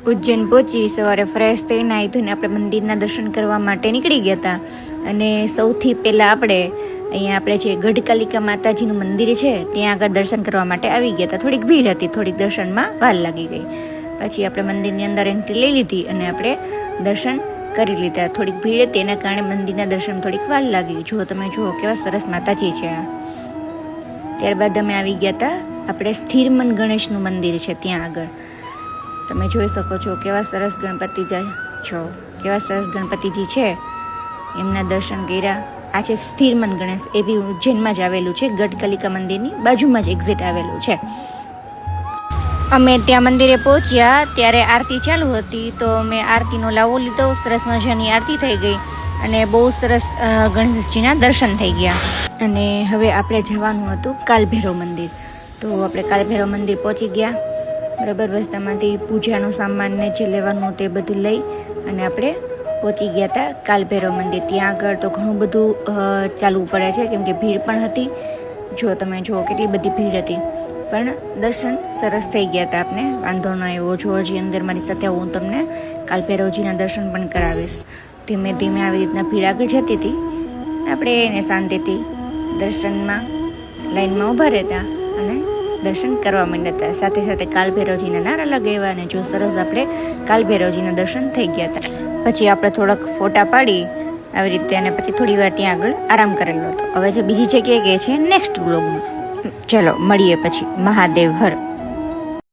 ઉજ્જૈન પહોંચી સવારે ફ્રેશ થઈ નાહી ધોઈને આપણે મંદિરના દર્શન કરવા માટે નીકળી ગયા હતા. અને સૌથી પહેલાં આપણે જે ગઢકાલિકા માતાજીનું મંદિર છે ત્યાં આગળ દર્શન કરવા માટે આવી ગયા હતા. થોડીક ભીડ હતી, થોડીક દર્શનમાં વાર લાગી ગઈ. પછી આપણે મંદિરની અંદર એન્ટ્રી લઈ લીધી અને આપણે દર્શન કરી લીધા. થોડીક ભીડ હતી એના કારણે મંદિરના દર્શન થોડીક વાર લાગી. તમે જુઓ કેવા સરસ માતાજી છે. ત્યારબાદ અમે આવી ગયા હતા આપણે સ્થિરમન ગણેશનું મંદિર છે ત્યાં આગળ. તમે જોઈ શકો છો કેવા સરસ ગણપતિજી છે. એમના દર્શન કર્યા. આ છે સ્થિરમન ગણેશ, એ બી ઉજ્જૈનમાં જ આવેલું છે. ગઢકાલિકા મંદિરની બાજુમાં જ એક્ઝિટ આવેલું છે. અમે ત્યાં મંદિરે પહોંચ્યા ત્યારે આરતી ચાલુ હતી, તો મેં આરતીનો લાવો લીધો. સરસ મજાની આરતી થઈ ગઈ અને બહુ સરસ ગણેશજીના દર્શન થઈ ગયા. અને હવે આપણે જવાનું હતું કાલભૈરવ મંદિર. તો આપણે કાલભૈરવ મંદિર પહોંચી ગયા. બરાબર, રસ્તામાંથી પૂજાનો સામાનને જે લેવાનું તે બધું લઈ અને આપણે પહોંચી ગયા હતા કાલભૈરવ મંદિર. ત્યાં આગળ તો ઘણું બધું ચાલવું પડે છે, કેમ કે ભીડ પણ હતી. તમે જુઓ કેટલી બધી ભીડ હતી, પણ દર્શન સરસ થઈ ગયા હતા. આપણે વાંધો ન આવ્યો. હજી અંદર મારી સાથે હું તમને કાલભૈરવજીના દર્શન પણ કરાવીશ. ધીમે ધીમે આવી રીતના ભીડ આગળ જતી હતી. આપણે એને શાંતિથી દર્શનમાં લાઈનમાં ઊભા રહેતા અને દર્શન કરવા માંડ્યા હતા. સાથે સાથે કાલભૈરવજીના નારા લગાવ્યા અને જો સરસ આપણે કાલભૈરવજીના દર્શન થઈ ગયા હતા. પછી આપણે થોડાક ફોટા પાડી આવી રીતે અને પછી થોડી વાર ત્યાં આગળ આરામ કરેલો હતો. હવે જે બીજી જગ્યાએ ગઈ છે નેક્સ્ટ વ્લોગમાં. ચલો મળીએ પછી. મહાદેવ હર.